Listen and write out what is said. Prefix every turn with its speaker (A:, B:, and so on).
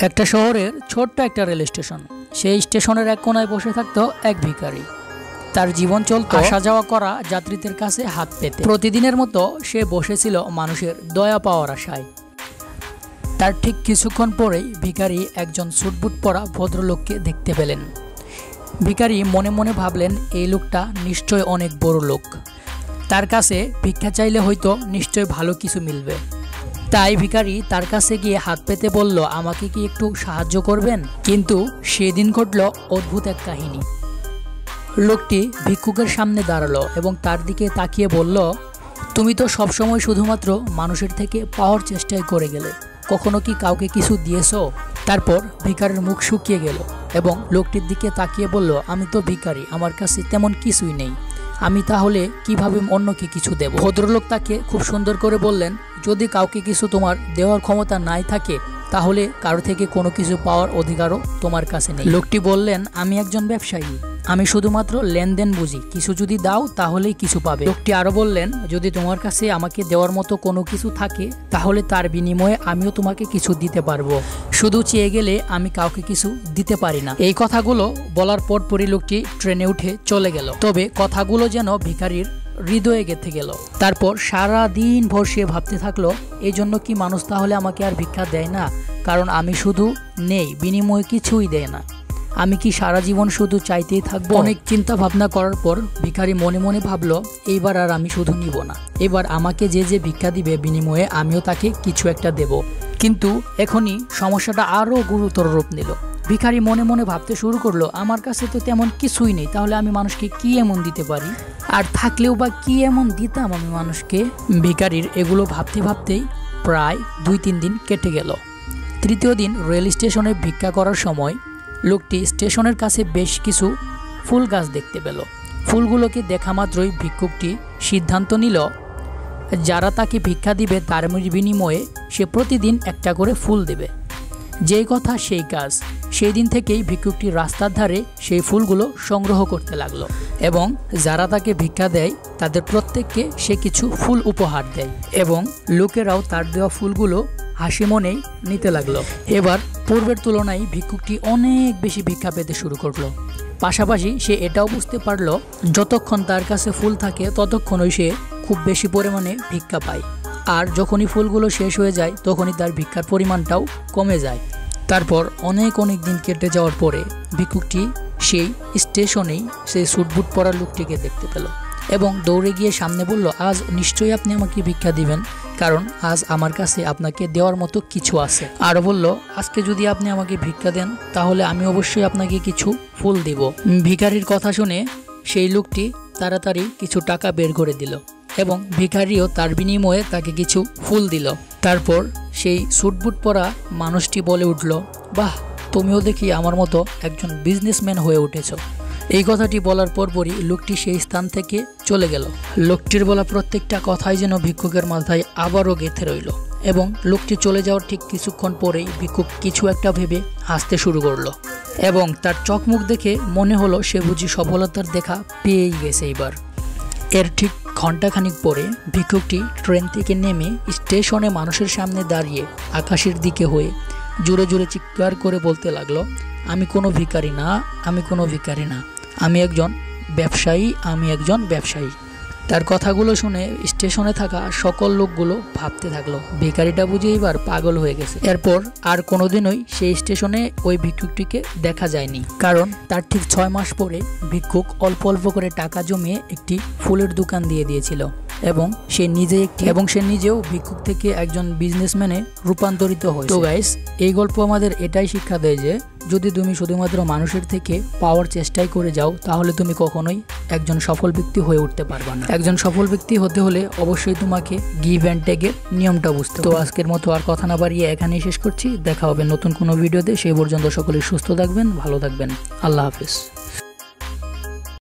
A: একটা শহরের ছোট্ট একটা রেল স্টেশন। সেই স্টেশনের এক কোনায় বসে থাকতো এক ভিখারি। তার জীবন চলত আসা যাওয়া করা যাত্রীদের কাছে হাত পেতে। প্রতিদিনের মতো সে বসেছিল মানুষের দয়া পাওয়ার আশায়। তার ঠিক কিছুক্ষণ পরেই ভিখারি একজন স্যুটবুট পরা ভদ্রলোককে দেখতে পেলেন। ভিখারি মনে মনে ভাবলেন, এই লোকটা নিশ্চয় অনেক বড় লোক, তার কাছে ভিক্ষা চাইলে হয়তো নিশ্চয় ভালো কিছু মিলবে। তাই ভিখারি তার কাছে গিয়ে হাত পেতে বলল, আমাকে কি একটু সাহায্য করবেন? কিন্তু সেদিন ঘটল অদ্ভুত এক কাহিনী। লোকটি ভিক্ষুকের সামনে দাঁড়ালো এবং তার দিকে তাকিয়ে বলল, তুমি তো সবসময় শুধুমাত্র মানুষের থেকে পাওয়ার চেষ্টাই করে গেলে, কখনো কি কাউকে কিছু দিয়েছো? তারপর ভিখারির মুখ শুকিয়ে গেল এবং লোকটির দিকে তাকিয়ে বলল, আমি তো ভিখারি, আমার কাছে তেমন কিছুই নেই, আমি তাহলে কিভাবে অন্যকে কিছু দেব? ভদ্রলোক তাকে খুব সুন্দর করে বললেন, যদি কাউকে কিছু তোমার দেওয়ার ক্ষমতা নাই থাকে তাহলে কারো থেকে কোনো কিছু পাওয়ার অধিকারও তোমার কাছে নেই। লোকটি বললেন, আমি একজন ব্যবসায়ী, আমি শুধুমাত্র লেনদেন বুঝি, কিছু যদি দাও তাহলেই কিছু পাবে। লোকটি আরো বললেন, যদি তোমার কাছে আমাকে দেওয়ার মতো কোনো কিছু থাকে তাহলে তার বিনিময়ে আমিও তোমাকে কিছু দিতে পারবো, শুধু চেয়ে গেলে আমি কাউকে কিছু দিতে পারি না। এই কথাগুলো বলার পরপরই লোকটি ট্রেনে উঠে চলে গেল। তবে কথাগুলো যেন ভিখারির হৃদয়ে গেঁথে গেল। তারপর সারা দিন ভর সে ভাবতে থাকলো, এই জন্য কি মানুষ তাহলে আমাকে আর ভিক্ষা দেয় না? কারণ আমি শুধু নেই, বিনিময়ে কিছুই দেয় না। আমি কি সারা জীবন শুধু চাইতেই থাকবো? অনেক চিন্তা ভাবনা করার পর ভিখারি মনে মনে ভাবলো, এইবার আর আমি শুধু নিব না, এবার আমাকে যে যে ভিক্ষা দিবে বিনিময়ে আমিও তাকে কিছু একটা দেব। কিন্তু এখনই সমস্যাটা আরো গুরুতর রূপ নিল। ভিখারি মনে মনে ভাবতে শুরু করলো, আমার কাছে তো তেমন কিছুই নেই, তাহলে আমি মানুষকে কি এমন দিতে পারি? আর থাকলেও বা কি এমন দিতাম আমি মানুষকে? ভিখারির এগুলো ভাবতে ভাবতেই প্রায় 2-3 দিন কেটে গেল। তৃতীয় দিন রেল স্টেশনে ভিক্ষা করার সময় লোকটি স্টেশনের কাছে বেশ কিছু ফুল গাছ দেখতে পেল। ফুলগুলোকে দেখা মাত্রই ভিক্ষুকটি সিদ্ধান্ত নিল, যারা তাকে ভিক্ষা দিবে তার বিনিময়ে সে প্রতিদিন একটা করে ফুল দেবে। যেই কথা সেই কাজ। সেই দিন থেকেই ভিক্ষুকটি রাস্তার ধারে সেই ফুলগুলো সংগ্রহ করতে লাগলো এবং যারা তাকে ভিক্ষা দেয় তাদের প্রত্যেককে সে কিছু ফুল উপহার দেয় এবং লোকেরাও তার দেওয়া ফুলগুলো হাসি মনেই নিতে লাগলো। এবার পূর্বের তুলনায় ভিক্ষুকটি অনেক বেশি ভিক্ষা পেতে শুরু করলো। পাশাপাশি সে এটাও বুঝতে পারলো, যতক্ষণ তার কাছে ফুল থাকে ততক্ষণই সে খুব বেশি পরিমাণে ভিক্ষা পায়, আর যখনই ফুলগুলো শেষ হয়ে যায় তখনই তার ভিক্ষার পরিমাণটাও কমে যায়। তারপর অনেক দিন কেটে যাওয়ার পরে ভিক্ষুকটি সেই স্টেশনেই সেই স্যুটবুট পরা লোকটিকে দেখতে পেল এবং দৌড়ে গিয়ে সামনে বলল, আজ নিশ্চয়ই আপনি আমাকে ভিক্ষা দিবেন, কারণ আজ আমার কাছে আপনাকে দেওয়ার মতো কিছু আছে। আরও বলল, আজকে যদি আপনি আমাকে ভিক্ষা দেন তাহলে আমি অবশ্যই আপনাকে কিছু ফুল দিব। ভিখারির কথা শুনে সেই লোকটি তাড়াতাড়ি কিছু টাকা বের করে দিল এবং ভিখারিও তার বিনিময়ে তাকে কিছু ফুল দিল। তারপর সেই স্যুটবুট পরা মানুষটি বলে উঠল, বাহ, তুমিও দেখি আমার মতো একজন বিজনেসম্যান হয়ে উঠেছ। এই কথাটি বলার পরপরই লোকটি সেই স্থান থেকে চলে গেল। লোকটির বলা প্রত্যেকটা কথাই যেন ভিক্ষুকের মাথায় আবারও গেঁথে রইল এবং লোকটি চলে যাওয়ার ঠিক কিছুক্ষণ পরেই ভিক্ষুক কিছু একটা ভেবে হাসতে শুরু করলো এবং তার চোখমুখ দেখে মনে হলো সে বুঝি সফলতার দেখা পেয়েই গেছে। এবার এর ঠিক ঘণ্টাখানিক পরে ভিক্ষুকটি ট্রেন থেকে নেমে স্টেশনে মানুষের সামনে দাঁড়িয়ে আকাশের দিকে হয়ে জোরে জোরে চিৎকার করে বলতে লাগলো, আমি কোনো ভিখারি না, আমি কোনো ভিখারি না, আমি একজন ব্যবসায়ী, আমি একজন ব্যবসায়ী। তার কথাগুলো শুনে স্টেশনে থাকা সকল লোকগুলো ভাবতে থাকলো, ভিখারিটা বুঝে এবার পাগল হয়ে গেছে। এরপর আর কোনোদিনই সেই স্টেশনে ওই ভিক্ষুকটিকে দেখা যায়নি, কারণ তার ঠিক 6 মাস পরে ভিক্ষুক অল্প অল্প করে টাকা জমিয়ে একটি ফুলের দোকান দিয়ে দিয়েছিল এবং সে নিজেও ভিক্ষুক থেকে একজন বিজনেসম্যানে রূপান্তরিত হয়। তো গাইস, এই গল্প আমাদের এটাই শিক্ষা দেয় যে যদি তুমি শুধুমাত্র মানুষের থেকে পাওয়ার চেষ্টাই করে যাও তাহলে তুমি কখনোই একজন সফল ব্যক্তি হয়ে উঠতে পারবে না। একজন সফল ব্যক্তি হতে হলে অবশ্যই তোমাকে গিভ অ্যান্ড টেকের নিয়মটা বুঝতে হবে। তো আজকের মতো আর কথা না বাড়িয়ে এখানেই শেষ করছি। দেখা হবে নতুন কোনো ভিডিওতে। সেই পর্যন্ত সকলে সুস্থ থাকবেন, ভালো থাকবেন। আল্লাহ হাফেজ।